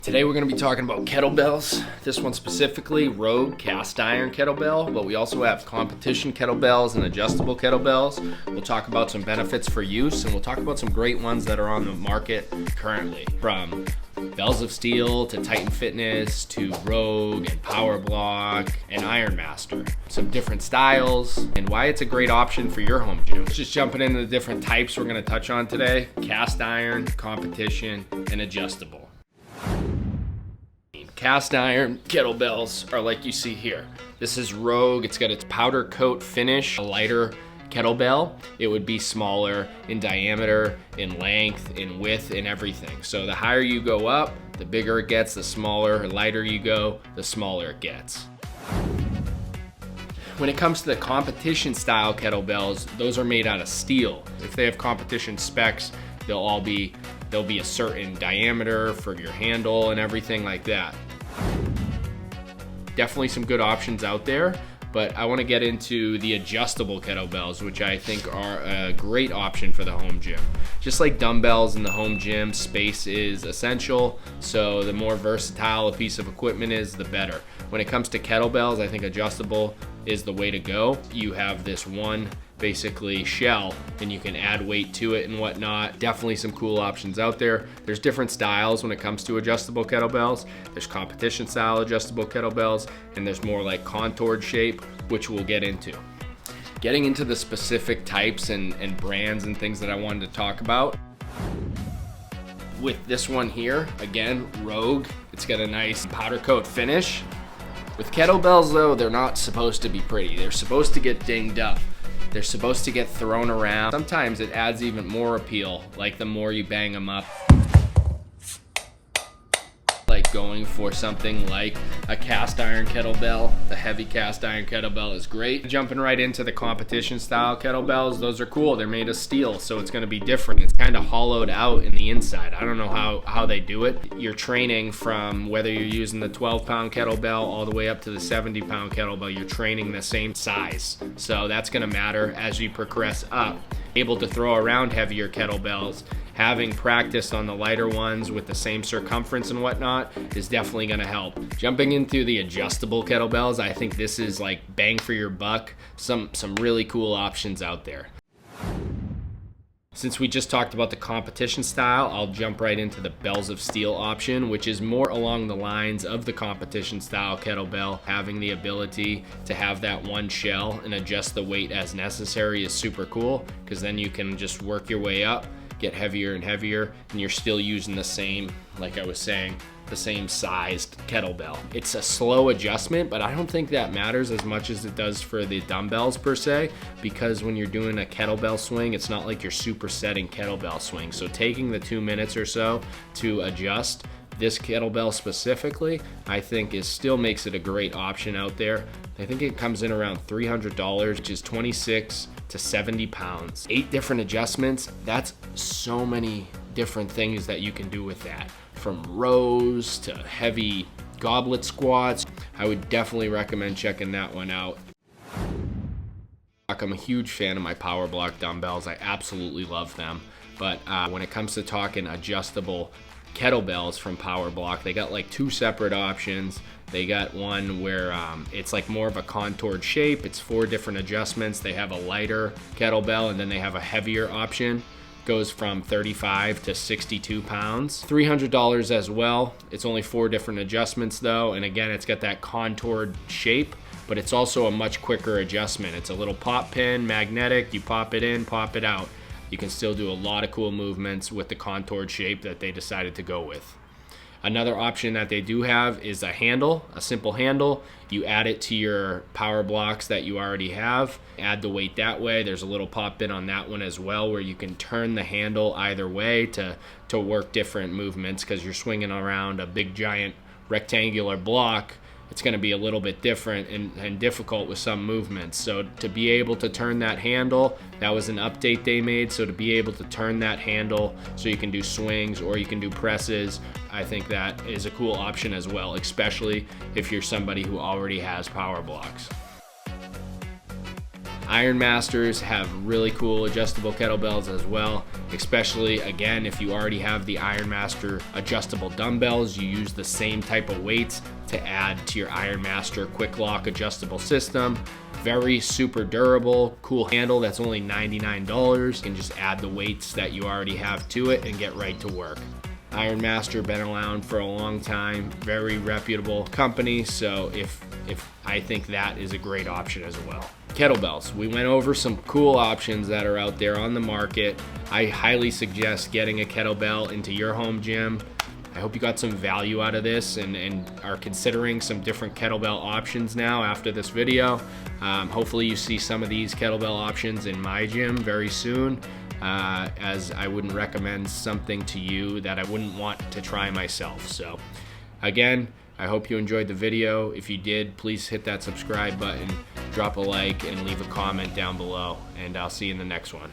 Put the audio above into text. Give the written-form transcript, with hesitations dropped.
Today we're going to be talking about kettlebells. This one specifically, Rogue cast iron kettlebell, but we also have competition kettlebells and adjustable kettlebells. We'll talk about some benefits for use, and we'll talk about some great ones that are on the market currently, from Bells of Steel to Titan Fitness to Rogue and Powerblock and Iron Master. Some different styles and why it's a great option for your home gym. Just jumping into the different types we're going to touch on today: cast iron, competition, and adjustable. Cast iron kettlebells are like you see here. This is Rogue. It's got its powder coat finish, a lighter kettlebell. It would be smaller in diameter, in length, in width, in everything. So the higher you go up, the bigger it gets, the smaller or lighter you go, the smaller it gets. When it comes to the competition style kettlebells, those are made out of steel. If they have competition specs, there'll be a certain diameter for your handle and everything like that. Definitely some good options out there, but I want to get into the adjustable kettlebells, which I think are a great option for the home gym. Just like dumbbells in the home gym, space is essential, so the more versatile a piece of equipment is, the better. When it comes to kettlebells, I think adjustable is the way to go. You have this one basically shell and you can add weight to it and whatnot. Definitely some cool options out there. There's different styles when it comes to adjustable kettlebells. There's competition style adjustable kettlebells, and there's more like contoured shape, which we'll get into. Getting into the specific types and brands and things that I wanted to talk about. With this one here, again, Rogue, it's got a nice powder coat finish. With kettlebells though, they're not supposed to be pretty. They're supposed to get dinged up. They're supposed to get thrown around. Sometimes it adds even more appeal, like the more you bang them up. Like going for something like a cast iron kettlebell. The heavy cast iron kettlebell is great. Jumping right into the competition style kettlebells, those are cool. They're made of steel, so it's gonna be different. It's kind of hollowed out in the inside. I don't know how they do it. You're training from whether you're using the 12-pound kettlebell all the way up to the 70-pound kettlebell, you're training the same size. So that's gonna matter as you progress up. Able to throw around heavier kettlebells, having practiced on the lighter ones with the same circumference and whatnot is definitely gonna help. Jumping into the adjustable kettlebells, I think this is like bang for your buck. Some really cool options out there. Since we just talked about the competition style, I'll jump right into the Bells of Steel option, which is more along the lines of the competition style kettlebell. Having the ability to have that one shell and adjust the weight as necessary is super cool, because then you can just work your way up, get heavier and heavier, and you're still using the same, like I was saying, the same sized kettlebell. It's a slow adjustment, but I don't think that matters as much as it does for the dumbbells per se, because when you're doing a kettlebell swing, it's not like you're supersetting kettlebell swing. So taking the 2 minutes or so to adjust this kettlebell specifically, I think still makes it a great option out there. I think it comes in around $300, which is 26 to 70 pounds. 8 different adjustments. That's so many different things that you can do with that. From rows to heavy goblet squats. I would definitely recommend checking that one out. I'm a huge fan of my powerblock dumbbells. I absolutely love them. But when it comes to talking adjustable kettlebells from powerblock, they got like 2 separate options. They got one where it's like more of a contoured shape. It's 4 different adjustments. They have a lighter kettlebell, and then they have a heavier option. Goes from 35 to 62 pounds. $300 as well. It's only 4 different adjustments though, and again, it's got that contoured shape, but it's also a much quicker adjustment. It's a little pop pin, magnetic. You pop it in, pop it out. You can still do a lot of cool movements with the contoured shape that they decided to go with. Another option that they do have is a handle, a simple handle. You add it to your power blocks that you already have, add the weight that way. There's a little pop pin on that one as well, where you can turn the handle either way to work different movements, because you're swinging around a big giant rectangular block. It's going to be a little bit different and difficult with some movements. So to be able to turn that handle, that was an update they made. So to be able to turn that handle so you can do swings or you can do presses, I think that is a cool option as well, especially if you're somebody who already has power blocks. Iron Masters have really cool adjustable kettlebells as well, especially again if you already have the Iron Master adjustable dumbbells. You use the same type of weights to add to your Iron Master quick lock adjustable system. Very super durable, cool handle that's only $99. You can just add the weights that you already have to it and get right to work. Iron Master been around for a long time, very reputable company, so if I think that is a great option as well. Kettlebells, we went over some cool options that are out there on the market. I highly suggest getting a kettlebell into your home gym. I hope you got some value out of this and are considering some different kettlebell options now after this video. Hopefully you see some of these kettlebell options in my gym very soon, as I wouldn't recommend something to you that I wouldn't want to try myself. So again, I hope you enjoyed the video. If you did, please hit that subscribe button, drop a like, and leave a comment down below, and I'll see you in the next one.